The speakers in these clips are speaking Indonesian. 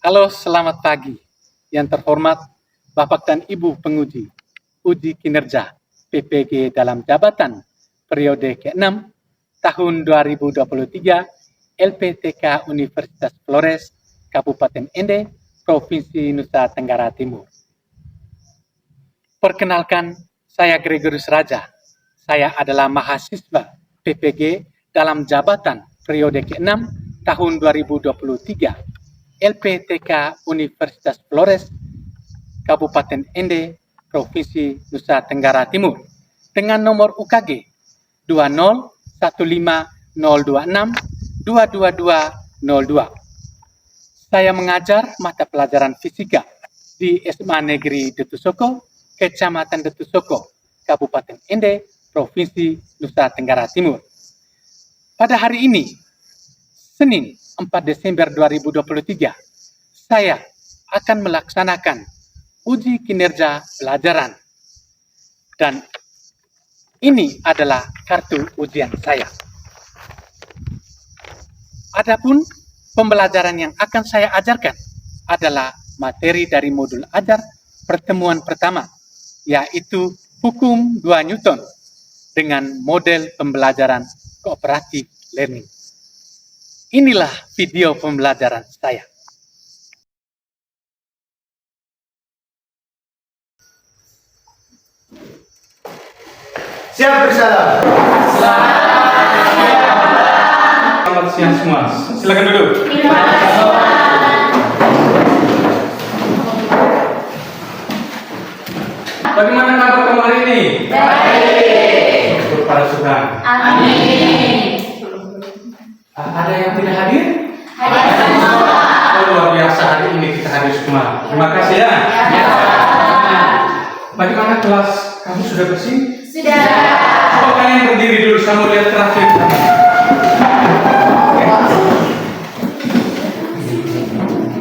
Halo, selamat pagi. Yang terhormat Bapak dan Ibu penguji uji kinerja PPG dalam jabatan periode ke-6 tahun 2023 LPTK Universitas Flores, Kabupaten Ende, Provinsi Nusa Tenggara Timur. Perkenalkan, saya Gregorius Raja. Saya adalah mahasiswa PPG dalam jabatan periode ke-6 tahun 2023 LPTK Universitas Flores, Kabupaten Ende, Provinsi Nusa Tenggara Timur, dengan nomor UKG 2015026222202. Saya mengajar mata pelajaran fisika di SMA Negeri Detusoko, Kecamatan Detusoko, Kabupaten Ende, Provinsi Nusa Tenggara Timur. Pada hari ini, Senin 4 Desember 2023, saya akan melaksanakan uji kinerja pelajaran. Dan ini adalah kartu ujian saya. Adapun pembelajaran yang akan saya ajarkan adalah materi dari modul ajar pertemuan pertama, yaitu hukum 2 Newton dengan model pembelajaran cooperative learning. Inilah video pembelajaran saya. Siap bersalam. Selamat siang semua. Silakan duduk. Bagaimana kabar kamu hari ini? Baik. Untuk para sudah. Amin. Ada yang tidak hadir? Hadir semua. Oh, luar biasa, hari ini kita hadir semua. Terima kasih ya. Bagaimana kelas kamu sudah bersih? Sudah. Coba kalian berdiri dulu, saya mau lihat terakhir.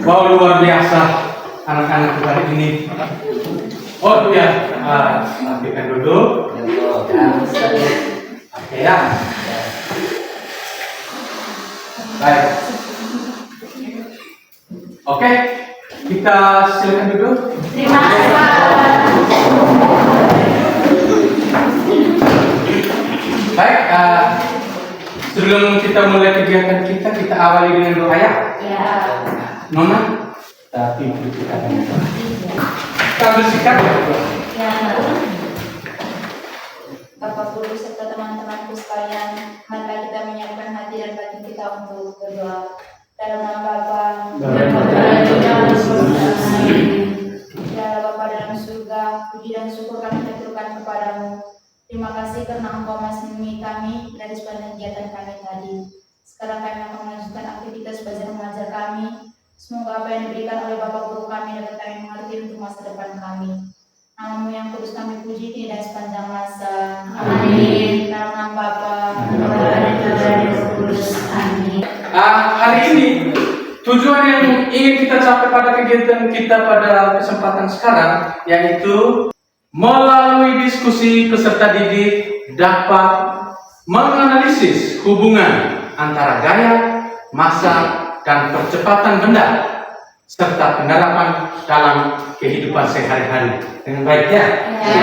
Wow, luar biasa anak-anak hari ini. Oh ya, rapikan dulu. Oke ya. Baik. Oke, kita silakan duduk. Terima kasih. Baik, sebelum kita mulai kegiatan kita awali dengan doa ya. Ya. Nona, tapi kita akan kita bersikap ya. Ya. Bapak Guru serta teman-temanku sekalian, mari kita menyiapkan hati dan batin kita untuk berdoa. Dalam nama Bapa dan Bapa dalam surga, puji dan syukur kami haturkan kepadamu. Terima kasih karena Engkau masih menemui kami dari sepanjang kegiatan kami tadi. Sekarang kami akan melanjutkan aktivitas belajar mengajar kami. Semoga apa yang diberikan oleh Bapak Guru kami dapat kami mengerti untuk masa depan kami. Namamu yang kudus kami puji tidak sepanjang masa. Amin. Dalam nama Bapa dan Roh Kudus. Amin. Hari ini tujuan yang ingin kita capai pada kegiatan kita pada kesempatan sekarang yaitu melalui diskusi peserta didik dapat menganalisis hubungan antara gaya, masa, dan percepatan benda serta penerapan dalam kehidupan sehari-hari dengan baik ya.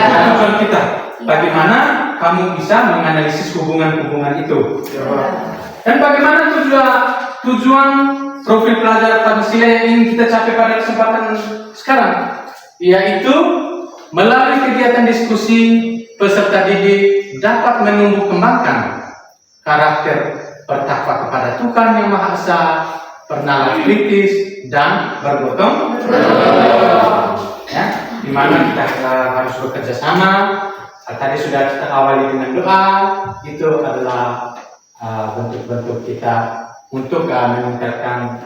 Tujuan kita, bagaimana kamu bisa menganalisis hubungan-hubungan itu. Dan bagaimana tujuan profil pelajar Pancasila yang ingin kita capai pada kesempatan sekarang, yaitu melalui kegiatan diskusi peserta didik dapat menumbuh kembangkan karakter bertakwa kepada Tuhan Yang Maha Esa, bernalar kritis dan bergotong ya, di mana kita harus bekerja sama. Tadi sudah kita awali dengan doa, itu adalah bentuk-bentuk kita untuk meningkatkan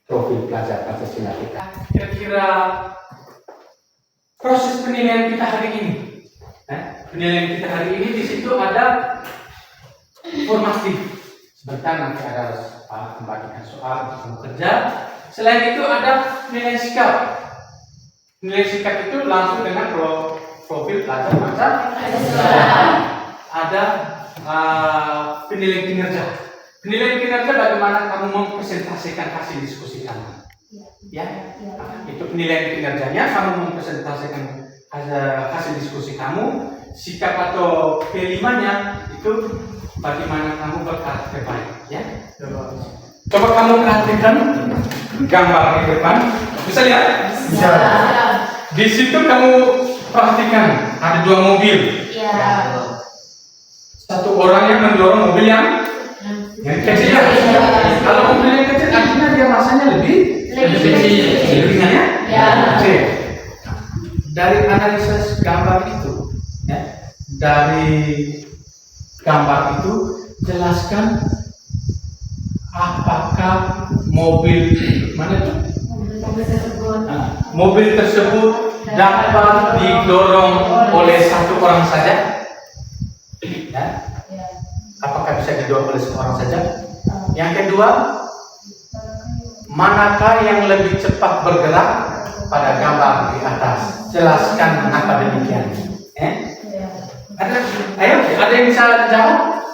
profil pelajar Pancasila kita. Kira-kira proses penilaian kita hari ini, penilaian kita hari ini di situ ada formatif. Sebentar nanti ada pembagian soal untuk bekerja. Selain itu ada nilai sikap. Nilai sikap itu langsung dengan profil pelajar Pancasila. Ada penilaian kinerja. Penilaian kinerja bagaimana kamu mempresentasikan hasil diskusi kamu. Ya, itu penilaian kinerjanya. Kamu mempresentasikan hasil diskusi kamu. Sikap atau kelimanya itu bagaimana kamu berkarakter baik. Ya. Coba kamu perhatikan gambar di depan. Bisa lihat? Bisa. Di situ kamu perhatikan ada 2 mobil. Ya. Satu orang yang mendorong mobil yang kecil. Kalau mobil yang kecil artinya dia rasanya lebih kecil. Lebih ringan ya? Ya. Oke. Dari analisis gambar itu, ya, dari gambar itu jelaskan apakah mobil mana itu? Mobil tersebut dapat didorong oleh satu orang saja. Ya. Apakah bisa didorong oleh satu orang saja? Yang kedua, manakah yang lebih cepat bergerak pada gambar di atas? Jelaskan mengapa demikian. Ada yang bisa jawab?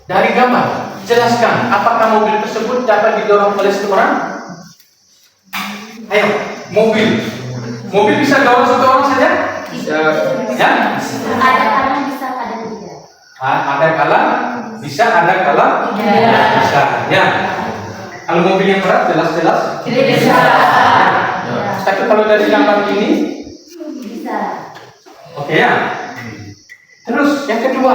Dari gambar, jelaskan apakah mobil tersebut dapat didorong oleh satu orang? Ayo, mobil bisa dorong satu orang saja? Ya? Ada kala bisa, ada tidak. Ada kala bisa, ada kala bisa. Ya. Kalau mobil yang berat jelas-jelas Tidak bisa. Tapi kalau dari gambar ini Bisa. oke ya. Terus yang kedua,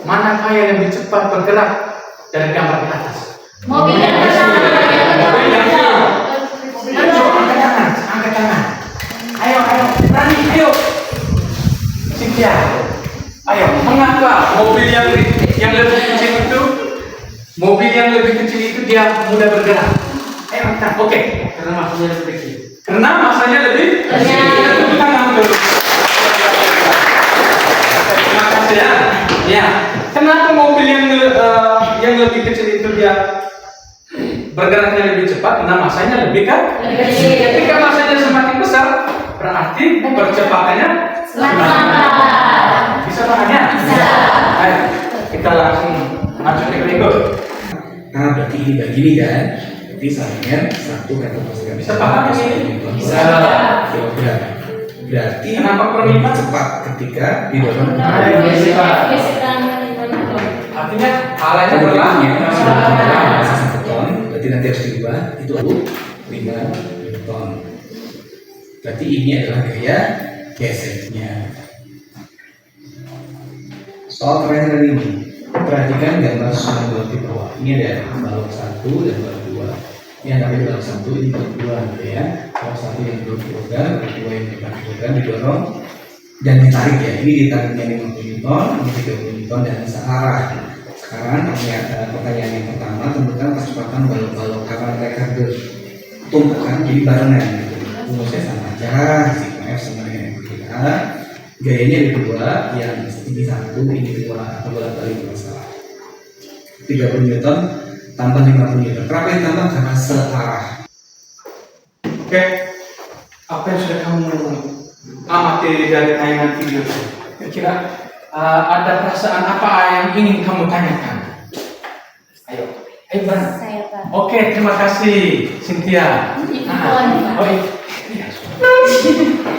manakah yang lebih cepat bergerak dari gambar di atas? Mobil yang Mobil yang angkat tangan. Ayo, berani, ayo. Cynthia, ayo. Mengapa mobil yang lebih kecil itu, dia mudah bergerak? Ayo, kita, oke. Karena masanya lebih kecil. Karena masanya lebih kecil. Tepuk tangan dulu. Terima kasih ya. Ya. Kenapa mobil yang lebih kecil itu dia bergeraknya lebih cepat? Karena masanya lebih kecil. Ketika masanya semakin besar, berarti percepatannya semakin lambat. Bisa paham ya? Bisa. Ayo, kita langsung maju ke berikut. Nah, berarti ini begini kan? Berarti salahnya 1 kata pasangan. Bisa paham ini? Bisa. Kilogram. Berarti Kenapa per lima? cepat ketika didorong. Artinya halanya Berarti berlaku. 1 ton. Berarti nanti harus diubah. Itu 5 ton. Berarti ini adalah gaya geseknya. Soal terakhir ini, perhatikan gambar susunan balok di bawah. Ini ada balok 1 dan balok 2. Ini antara balok 1 ini balok 2, gitu ya. Balok 1 yang 2 kg, balok 2 yang 4 kg didorong dan ditarik ya. Ini ditariknya 50 Newton, ini 30 Newton dan searah. Sekarang pertanyaan yang pertama, tentukan kecepatan balok-balok karena mereka bertumpukan jadi barengan gitu. Rumusnya sama aja, sigma F sama dengan MPA. Gayanya ada 2, yang ini 1, ini 2, atau bolak-balik masalah. 30 Newton tambah 50 Newton. Kenapa ditambah? Karena searah. Oke, apa yang sudah kamu amati dari tayangan video itu? Kira-kira ada perasaan apa yang ingin kamu tanyakan? Ayo, Bang. Saya Pak. Oke, terima kasih, Cynthia. Oh, iya.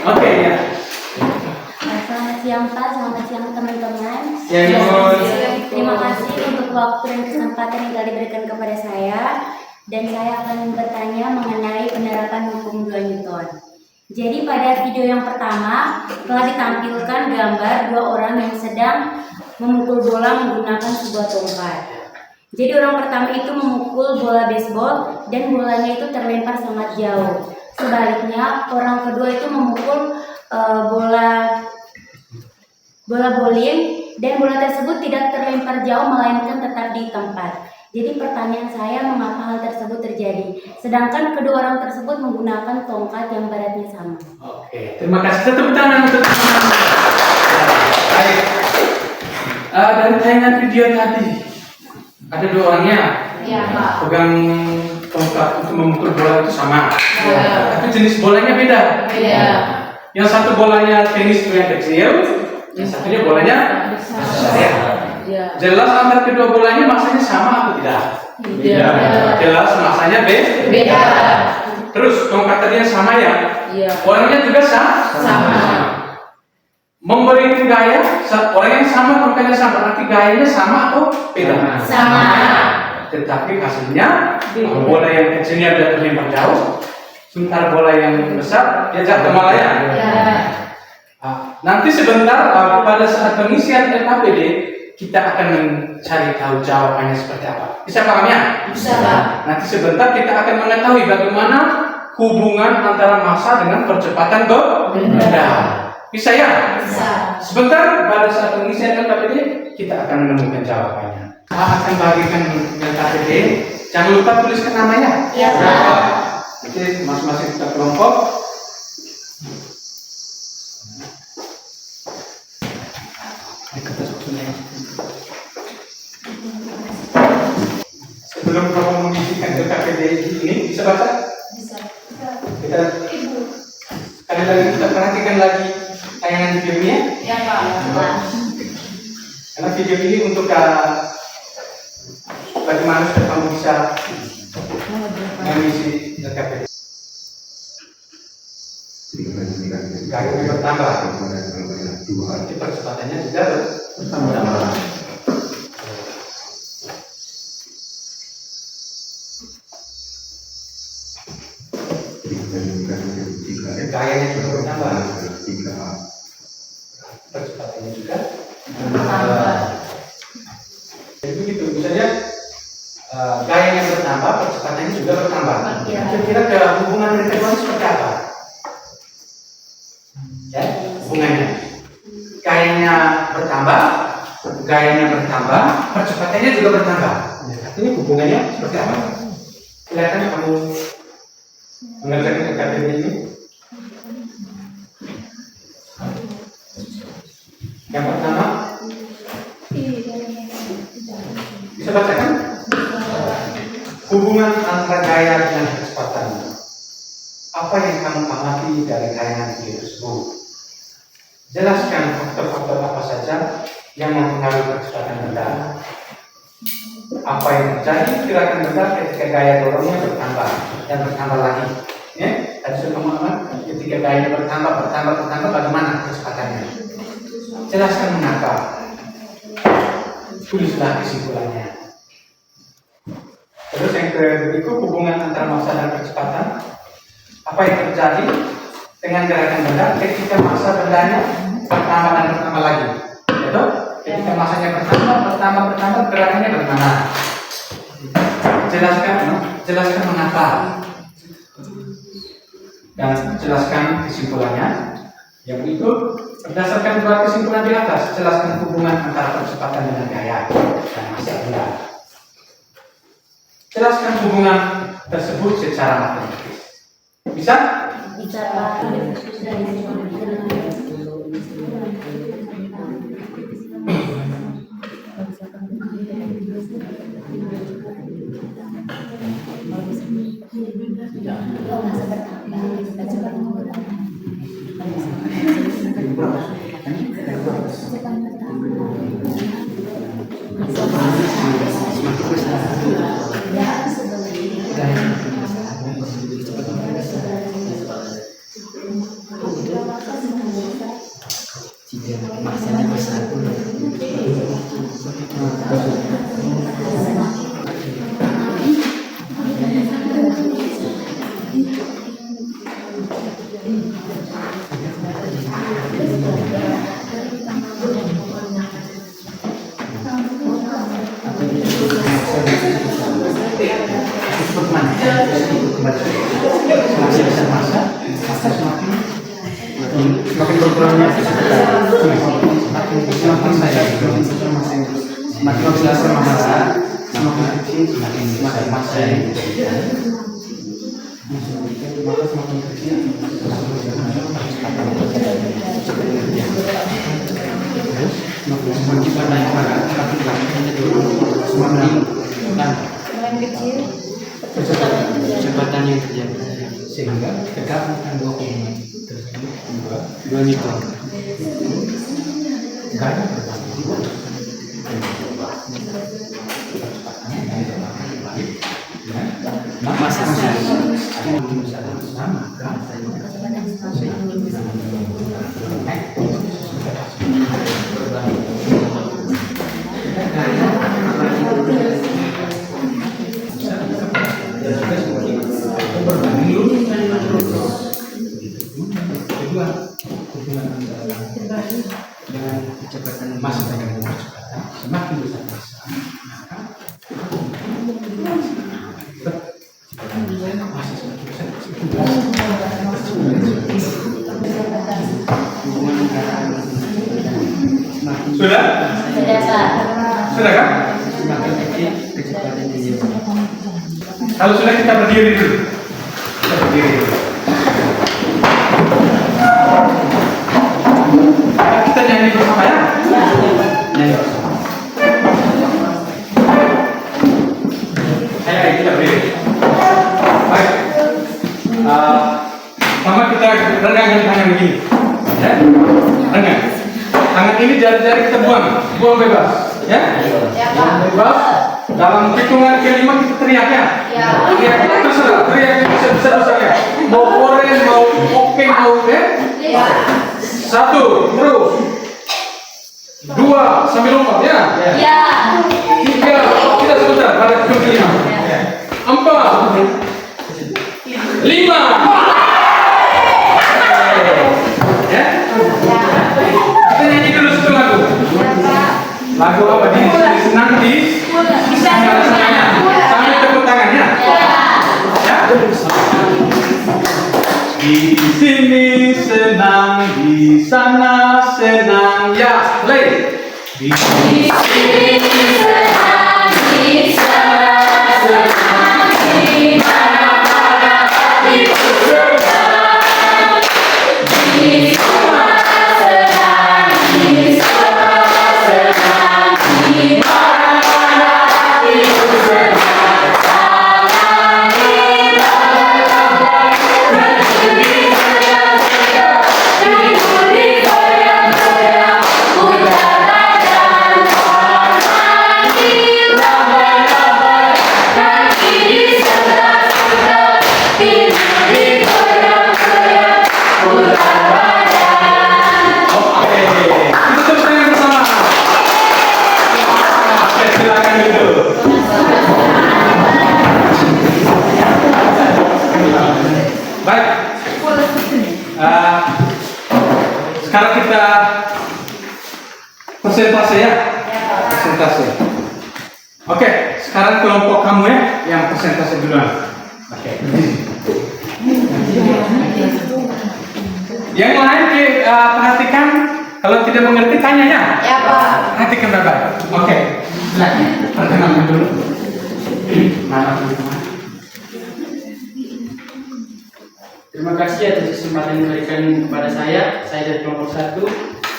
Oke, ya. Selamat siang Pak, selamat siang teman-teman. Siang. Terima kasih untuk waktu dan kesempatan yang telah diberikan kepada saya. Dan saya akan bertanya mengenai penerapan hukum 2 Newton. Jadi pada video yang pertama telah ditampilkan gambar 2 orang yang sedang memukul bola menggunakan sebuah tongkat. Jadi orang pertama itu memukul bola baseball dan bolanya itu terlempar sangat jauh. Sebaliknya orang kedua itu memukul bola bowling dan bola tersebut tidak terlempar jauh melainkan tetap di tempat. Jadi pertanyaan saya, mengapa hal tersebut terjadi? Sedangkan kedua orang tersebut menggunakan tongkat yang beratnya sama. Oke, terima kasih. Tepuk tangan untuk teman-teman. Baik. Dari tayangan video tadi ada 2 orangnya. Iya Pak. Pegang tongkat untuk memukul bola itu sama. Ya. Tapi jenis bolanya beda. Beda. Yang satu bolanya tenis itu yang kecil, yang satunya bolanya besar. Ya. Iya. Jelas antara kedua bola ini masanya sama atau tidak? Iya. Jelas masanya Beda. Terus tongkat tadinya sama ya? Iya. Orangnya juga Sama. Memberi gaya, orang yang sama tongkatnya sama, berarti gayanya sama atau beda? Sama. Tetapi hasilnya bola yang kecilnya dia terlempar jauh, sementara bola yang besar dia jatuh malah ya. Nanti sebentar pada saat pengisian LKPD kita akan mencari tahu jawabannya seperti apa. Bisa paham ya? Bisa, Pak. Nanti sebentar kita akan mengetahui bagaimana hubungan antara massa dengan percepatan benda. Bisa ya? Bisa. Sebentar pada saat pengisian LKPD kita akan menemukan jawabannya. Saya akan bagikan LKPD. Jangan lupa tuliskan namanya. Iya, Pak. Oke, masing-masing kita kelompok. Sebelum kamu mengisikan LKPD ini, bisa baca? Bisa. Kita sekali lagi kita perhatikan lagi tayangan videonya. Ya, Pak. Karena video ini untuk bagaimana supaya kamu bisa mengisi LKPD. Gayanya bertambah. Berarti percepatannya juga bertambah. Gayanya juga bertambah. Percepatannya juga bertambah. Jadi begitu, misalnya gayanya bertambah, percepatannya juga bertambah. Iya. Kira-kira ke hubungan dari kedua seperti apa? Ya, hubungannya. Gayanya bertambah, percepatannya juga bertambah. Artinya hubungannya seperti apa? Kelihatan kamu mengerjakan LKPD ini? Yang pertama, bisa bacakan? Hubungan antara gaya dengan kecepatan. Apa yang kamu amati dari tayangan video tersebut? Jelaskan faktor-faktor apa saja yang mempengaruhi kecepatan benda. Apa yang terjadi gerakan benda ketika gaya dorongnya bertambah dan bertambah lagi? Ya, tadi sudah kamu amati ketika gayanya bertambah, bagaimana kecepatannya? Jelaskan mengapa. Tulislah kesimpulannya. Terus yang berikut hubungan antara massa dan kecepatan. Apa yang terjadi dengan gerakan benda ketika massa bendanya bertambah dan bertambah lagi? Itu ketika massanya bertambah, gerakannya bagaimana? Jelaskan mengapa dan jelaskan kesimpulannya. Yang berikut berdasarkan dua kesimpulan di atas, jelaskan hubungan antara percepatan dengan gaya dan massa benda. Jelaskan hubungan tersebut secara matematis. Bisa? Bisa, Pak. Semakin berkurangnya semakin besar massa, semakin kecil semakin massa yang maka semakin kecil Semakin kecil, Kecepatan yang terjadi. Sehingga tergabungkan dua hubungan tersebut Dua itu. gaya bertambah. dengan kecepatan masa dengan kecepatan semakin besar masa, maka masa semakin besar. Sudah? Sudah, Pak. Sudah kan? Semakin kecil kecepatan terjadi. Kalau sudah kita berdiri dulu. Kita berdiri dulu. Kita nyanyi bersama ya? Nyanyi bersama. Ayo, kita berdiri. Baik. Pertama kita renggangkan tangan begini. Ya? Renggang. Tangan ini jari-jari kita buang bebas. Ya? Ya, Pak. Bebas. Dalam hitungan kelima kita teriak ya. Ya. Teriak terserah. Teriak yang bisa ya. Mau oren, mau oke, mau ya. Ya. 1, terus. 2, sambil lompat ya. Ya. 3, kita sebentar pada hitung kelima. 4, 5. Ya. Kita nyanyi dulu satu lagu. Lagu apa? Senang di sambil tepuk tangan ya. Ya. Di sini senang, di sana senang ya. Play. Di sini senang, di sana senang, di mana-mana itu senang. Di semua senang, di semua senang, di mana-mana itu senang. Baik. Sekarang kita persentase ya. Persentase. Oke, sekarang kelompok kamu ya yang persentase duluan. Oke. Yang lain perhatikan, kalau tidak mengerti tanya ya. Ya, Pak. Perhatikan baik-baik. Oke. Silakan. Perkenalan dulu. Mana dulu? Terima kasih atas kesempatan yang diberikan kepada saya. Saya dari kelompok 1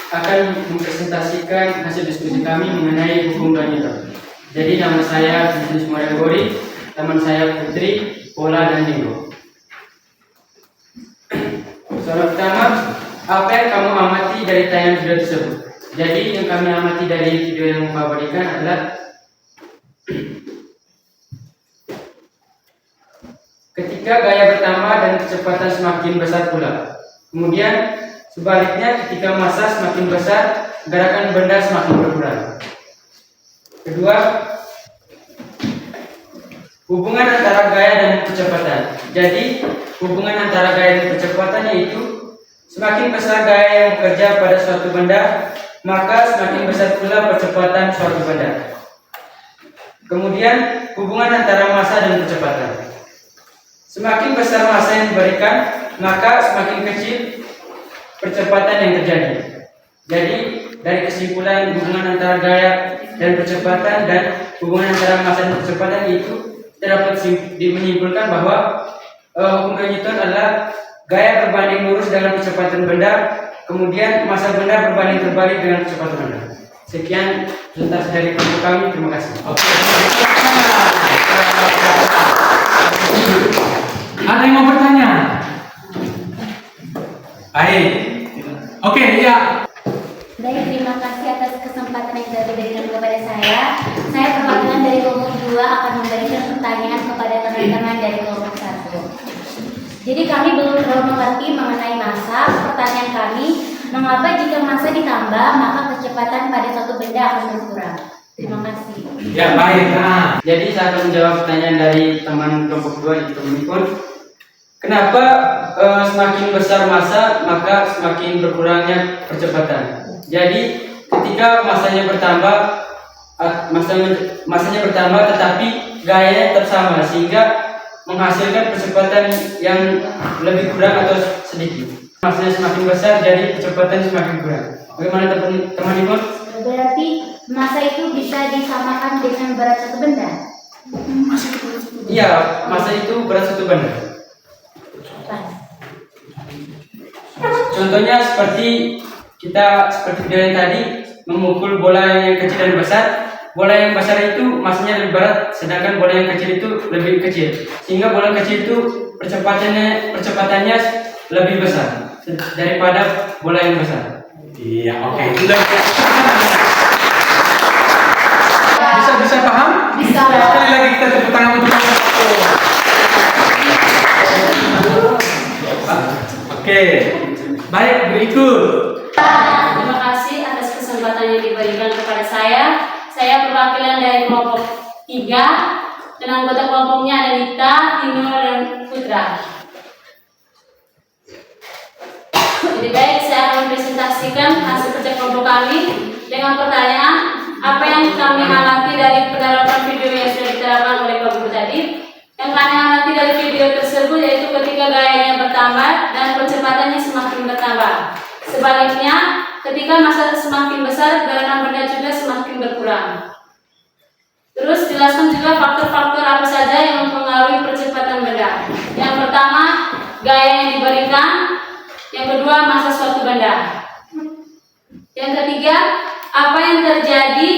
akan mempresentasikan hasil diskusi kami mengenai hukum dan Newton. Jadi nama saya Justinus Mariagori, teman saya Putri, Pola, dan Nego. Soal pertama, apa yang kamu amati dari tayangan video tersebut? Jadi yang kami amati dari video yang Bapak berikan adalah ketika gaya bertambah dan kecepatan semakin besar pula. Kemudian sebaliknya ketika massa semakin besar, gerakan benda semakin berkurang. Kedua, hubungan antara gaya dan kecepatan. Jadi hubungan antara gaya dan kecepatan yaitu semakin besar gaya yang bekerja pada suatu benda, maka semakin besar pula percepatan suatu benda. Kemudian hubungan antara massa dan kecepatan. Semakin besar massa yang diberikan, maka semakin kecil percepatan yang terjadi. Jadi dari kesimpulan hubungan antara gaya dan percepatan dan hubungan antara massa dan percepatan itu dapat menyimpulkan bahwa hukum Newton adalah gaya berbanding lurus dengan kecepatan benda, kemudian massa benda berbanding terbalik dengan kecepatan benda. Sekian presentasi dari kelompok kami. Terima kasih. Ada yang mau bertanya? Baik. Oke, ya. Baik, terima kasih atas kesempatan kesempatan yang telah diberikan kepada saya perwakilan dari kelompok 2 akan memberikan pertanyaan kepada teman-teman dari kelompok 1. Jadi kami belum terlalu mengerti mengenai massa. Pertanyaan kami, mengapa jika massa ditambah maka kecepatan pada suatu benda akan berkurang? Terima kasih. Ya baik. Nah, Jadi saya akan menjawab pertanyaan dari teman kelompok 2 yaitu Mipun. Kenapa semakin besar massa maka semakin berkurangnya percepatan? Jadi ketika massanya bertambah, massanya bertambah tetapi gayanya tetap sama sehingga menghasilkan percepatan yang lebih kurang atau sedikit. Massanya semakin besar jadi kecepatan semakin kurang. Bagaimana teman Mipun? Berarti massa itu bisa disamakan dengan berat satu benda? Iya, massa itu berat satu benda. Contohnya seperti video yang tadi memukul bola yang kecil dan besar. Bola yang besar itu massanya lebih berat, sedangkan bola yang kecil itu lebih kecil. Sehingga bola kecil itu percepatannya lebih besar daripada bola yang besar. iya oke. Bisa paham? Bisa. Sekali lagi kita tepuk tangan untuk kelompok 1. Oke. Baik, berikut. Terima kasih atas kesempatan yang diberikan kepada saya. Saya perwakilan dari kelompok 3 dan anggota kelompoknya ada Nita, Tino, dan Putra. Jadi baik, saya akan mempresentasikan hasil kerja kelompok kami dengan pertanyaan apa yang kami amati dari penerapan video yang sudah diterapkan oleh kelompok tadi. Yang kami amati dari video tersebut yaitu ketika gayanya bertambah dan percepatannya semakin bertambah. Sebaliknya, ketika massa semakin besar, gerakan benda juga semakin berkurang. Terus jelaskan juga faktor-faktor apa saja yang mempengaruhi percepatan benda. Yang pertama, gaya yang diberikan. Yang kedua, massa suatu benda. Yang ketiga, apa yang terjadi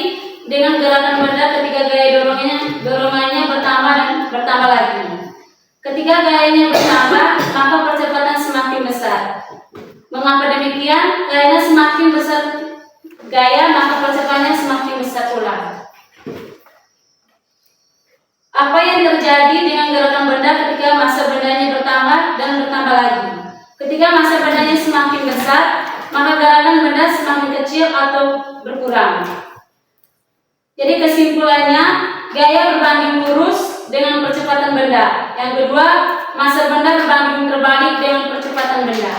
dengan gerakan benda ketika gaya dorongannya bertambah dan bertambah lagi. Ketika gayanya bertambah, maka percepatan semakin besar. Mengapa demikian? Karena semakin besar gaya, maka percepatannya semakin besar pula. Apa yang terjadi dengan gerakan benda ketika massa bendanya bertambah dan bertambah lagi? Ketika massa bendanya semakin besar, maka gerakan benda semakin kecil atau berkurang. Jadi kesimpulannya, gaya berbanding lurus dengan percepatan benda. Yang kedua, massa benda berbanding terbalik dengan percepatan benda.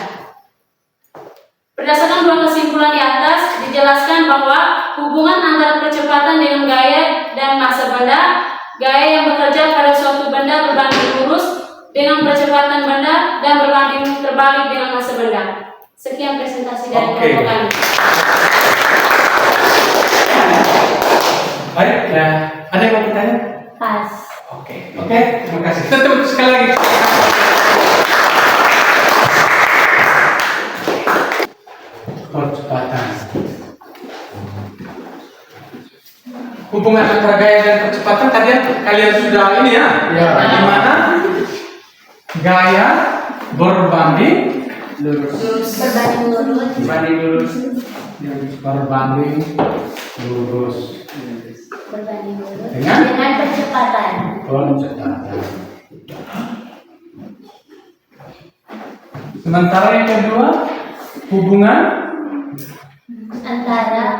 Berdasarkan dua kesimpulan di atas, dijelaskan bahwa hubungan antara percepatan dengan gaya dan massa benda, gaya yang bekerja pada suatu benda berbanding lurus dengan percepatan benda dan berbanding terbalik dengan massa benda. Sekian presentasi dari kelompok kami. Baik, ya. Ada yang mau bertanya? Pas. Oke, terima kasih. Kita tepuk sekali lagi. Percepatan. Hubungan antara gaya dan percepatan kalian sudah ini ya? Ya. Di mana gaya berbanding Lurus. Berbanding lurus. Banding lurus. berbanding lurus Berbanding lurus. Dengan? Dengan percepatan. percepatan. Sementara yang kedua, hubungan Antara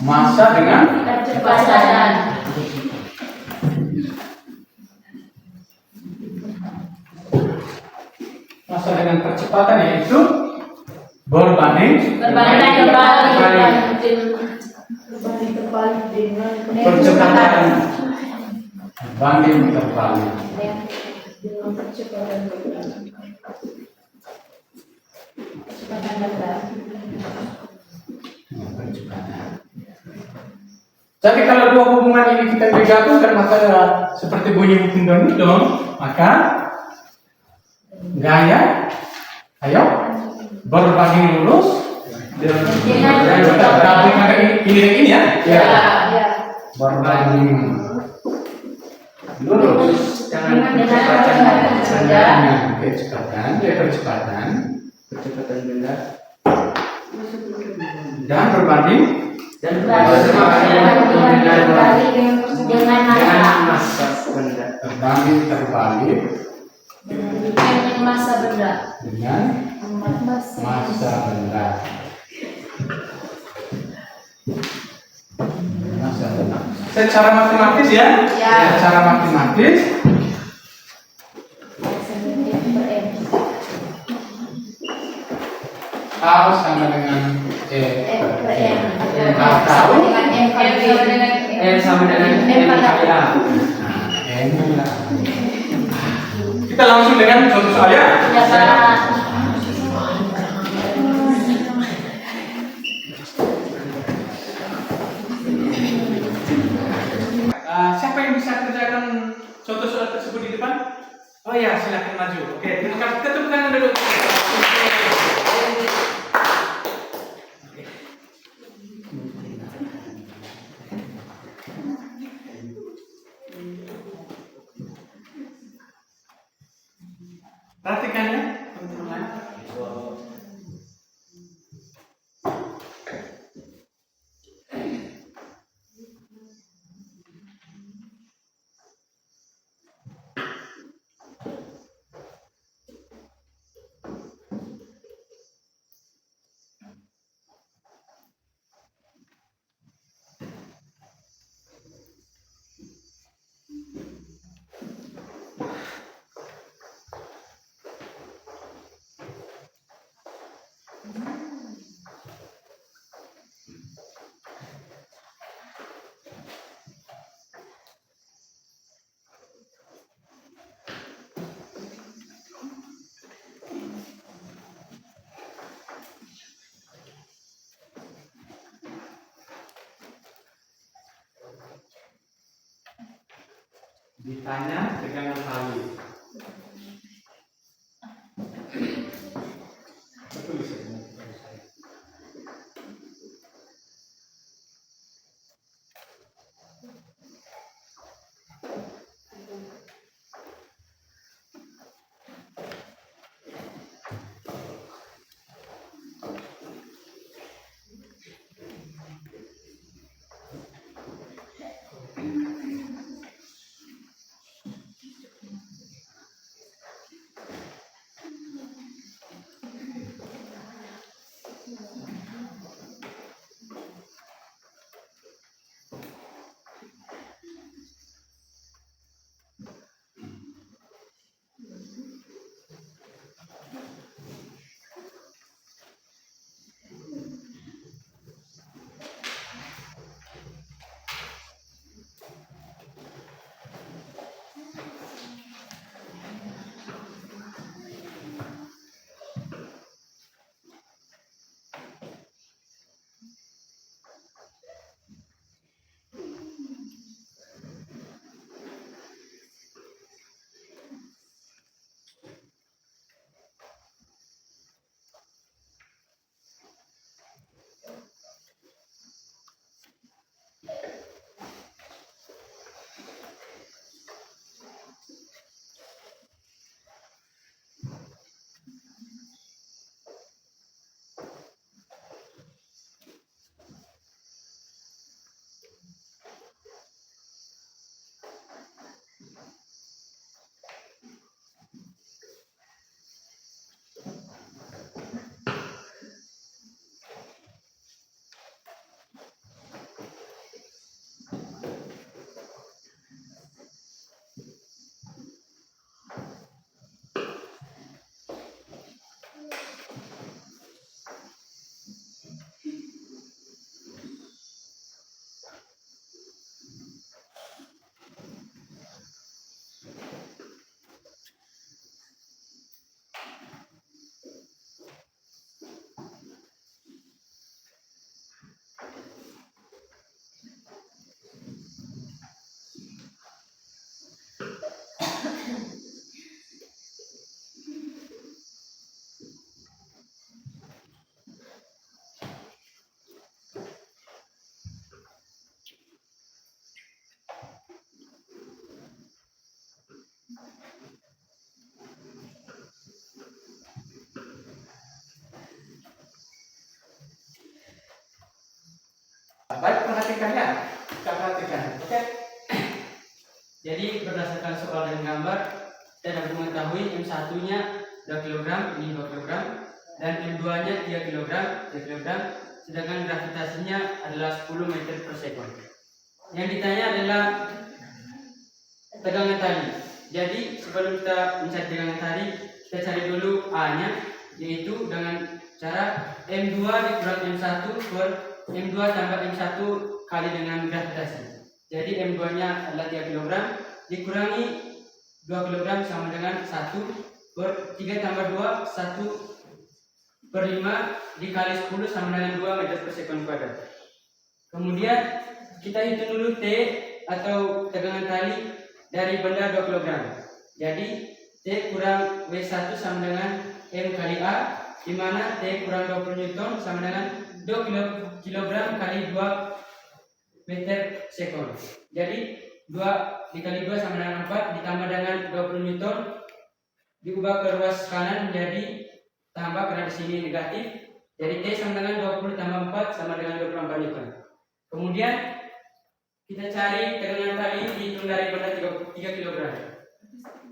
massa dengan percepatan. massa dengan percepatan yaitu berbanding Terbalik dengan percepatan. Banding terbalik. dengan percepatan benda. Percepatan. Jadi kalau dua hubungan ini kita digabungkan maka seperti bunyi hukum dong, maka gaya, ayo berbanding lurus dengan gabung maka ini ya, Ya. berbanding lurus Dengan dengan kecepatan percepatan benda dan berbanding dengan masa. berbanding terbalik Dengan masa benda. dengan masa benda. Masa benda. Secara matematis ya, Ya. secara matematis A sama dengan E per M. Atau Dengan M kali M sama dengan M kali A. N lah. Kita langsung dengan contoh soal ya. Ya Pak. Siapa yang bisa kerjakan contoh soal tersebut di depan? Oh ya, silakan maju. Oke, terima kasih. Kita tepuk tangan dulu. Perhatikan ya, teman-teman. Ditanya dengan tali. Betul bisa. Baik, perhatikan ya. Kita perhatikan. Oke. Jadi berdasarkan soal dan gambar, kita dapat mengetahui M1-nya 2 kg, ini 2 kg, dan M2-nya 3 kg, 3 kg, sedangkan gravitasinya adalah 10 meter per sekon. Yang ditanya adalah tegangan tali. Jadi sebelum kita mencari tegangan tali, kita cari dulu A-nya, yaitu dengan cara M2 dikurang M1 per M2 tambah M1 kali dengan gravitasi. Jadi M2-nya adalah 3 kg dikurangi 2 kg sama dengan 1 per 3 tambah 2, 1 per 5 dikali 10 sama dengan 2 meter per sekon kuadrat. Kemudian kita hitung dulu T atau tegangan tali dari benda 2 kg. Jadi T kurang W1 sama dengan M kali A, di mana T kurang 20 Newton sama dengan 2 kg kali 2 meter sekon. Jadi 2 dikali 2 sama dengan 4 ditambah dengan 20 Newton diubah ke ruas kanan menjadi tambah karena di sini negatif. Jadi T sama dengan 20 tambah 4 sama dengan 24 Newton. Kemudian kita cari tegangan tali dihitung dari benda 3 kg.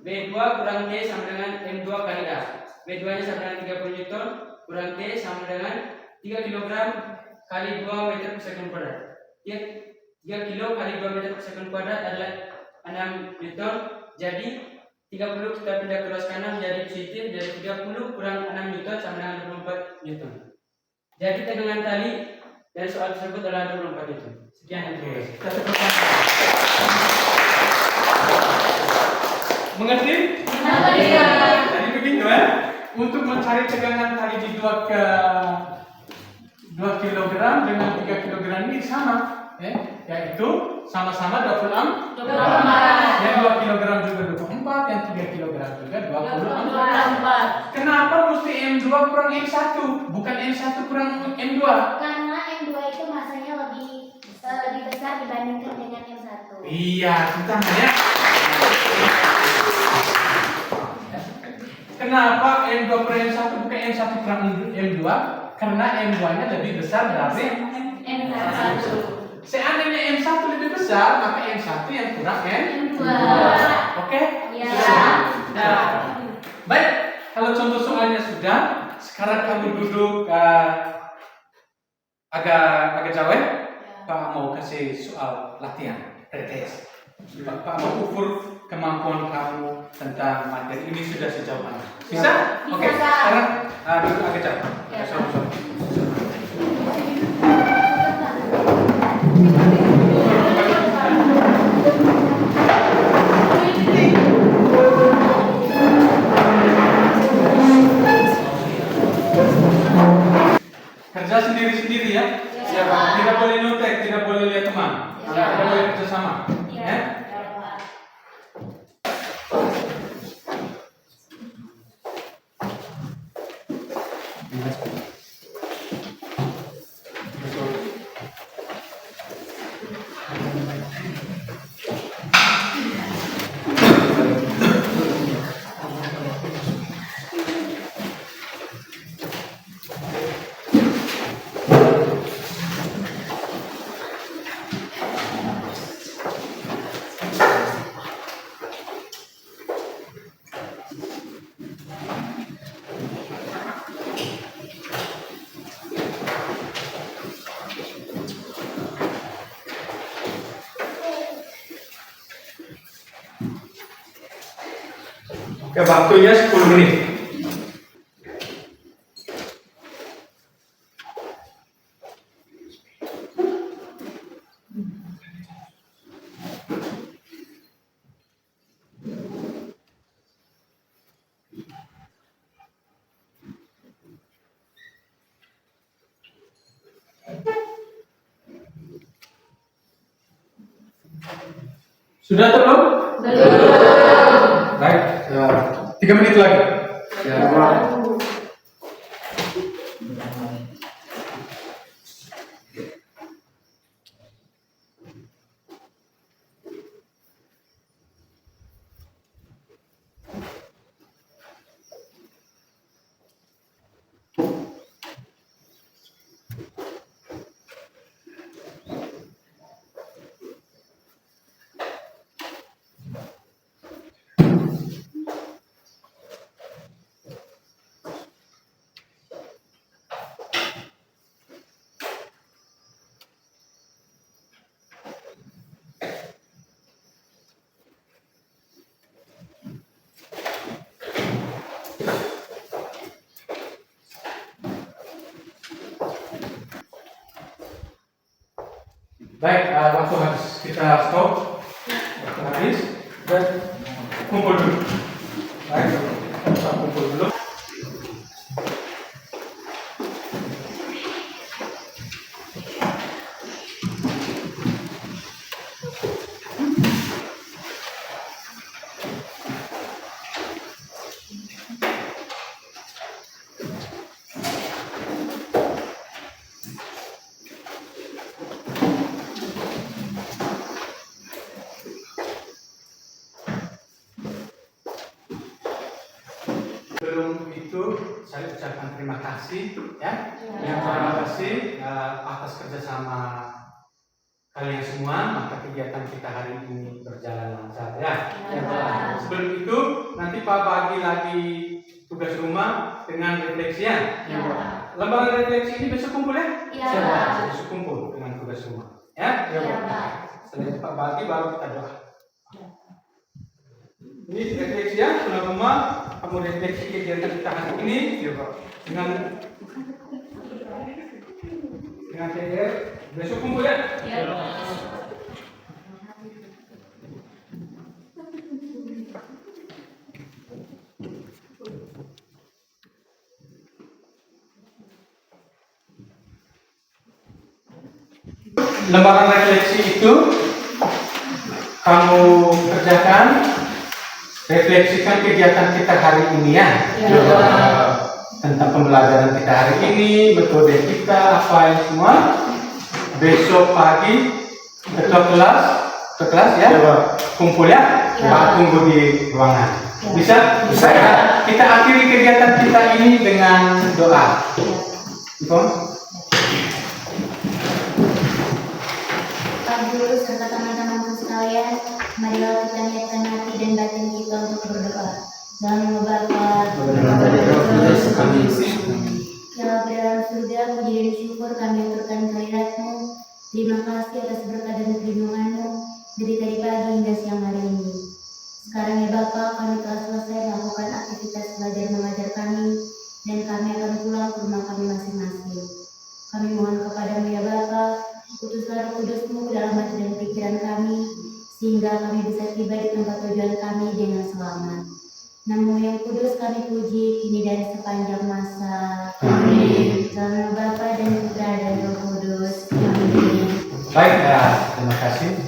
B2 kurang T sama dengan M2 kali A. B2 nya sama dengan 30 Newton kurang T sama dengan 3 kg kali 2 meter per sekon kuadrat. 3 kilo kali 2 meter per sekon kuadrat adalah 6 Newton. Jadi 30 kita pindah ke ruas kanan menjadi positif. Jadi 30 kurang 6 Newton sama dengan 24 Newton. Jadi tegangan tali dari soal tersebut adalah 24 Newton. Sekian yang terima kasih. Kita tepukkan. Mengerti? Jadi begitu ya. Untuk mencari tegangan tali di 2 kg dengan 3 kg ini sama, yaitu sama-sama 26. Yang 2 kg juga 24, yang 3 kg juga 24. Kenapa mesti M2 kurang M1, bukan M1 kurang M2? Karena M2 itu masanya lebih besar dibandingkan dengan M1. Iya, kita nanya. Kenapa M2 per M1 bukan M1 kurang M2? Karena M2-nya lebih besar dari M1. Seandainya M1 lebih besar, maka M1 yang kurang M2. Oke? Iya. Nah, baik, kalau contoh soalnya sudah, sekarang kamu duduk agak jauh ya? Pak mau kasih soal latihan, pretest. Pak mau ukur kemampuan kamu tentang materi ini sudah sejauh mana? Bisa? Oke, Bisa. sekarang duduk agak jauh. Ya. Sorry. Kerja sendiri-sendiri ya. Tidak boleh notek, tidak boleh lihat teman. Tidak boleh kerja sama. Ya. Oke, waktunya 10 menit. Sudah atau belum? Baik, 3 menit lagi. Baik, langsung habis kita stop. Waktu habis dan kumpul dulu. Baik, kita kumpul dulu. Sebelum itu saya ucapkan terima kasih ya. Terima kasih atas kerjasama kalian semua, maka kegiatan kita hari ini berjalan lancar ya. Sebelum itu nanti Pak bagi lagi tugas rumah dengan refleksian. Lembaran refleksi ini besok kumpul ya? Iya. Besok kumpul dengan tugas rumah ya. Setelah Pak bagi baru kita doa. Ini refleksi ya, tugas rumah. Kamu refleksi kegiatan kita hari ini dengan PR. Besok kumpul ya. Lembaran refleksi itu kamu kerjakan. Refleksikan kegiatan kita hari ini ya. Tentang pembelajaran kita hari ini, metode kita, apa yang semua. Besok pagi ke kelas ya. Kumpul ya. Pak tunggu di ruangan. Bisa? Bisa ya. Kita akhiri kegiatan kita ini dengan doa. Pak Guru serta teman-temanku sekalian, marilah kita niatkan hati dan batin kita untuk berdoa. Dalam nama Bapa, ya dalam surga, puji dan syukur kami aturkan kehadirat-Mu. Terima kasih atas berkat dan perlindungan-Mu dari tadi pagi hingga siang hari ini. Sekarang ya Bapa, kami telah selesai melakukan aktivitas belajar mengajar kami dan kami akan pulang ke rumah kami masing-masing. Kami mohon kepada-Mu ya Bapa, utuslah Roh Kudus-Mu dalam hati dan pikiran kami, sehingga kami bisa tiba di tempat tujuan kami dengan selamat. Nama-Mu yang kudus kami puji, kini dan sepanjang masa. Amin. Dalam nama Bapa dan Putra dan Roh Kudus. Amin. Baik, terima kasih.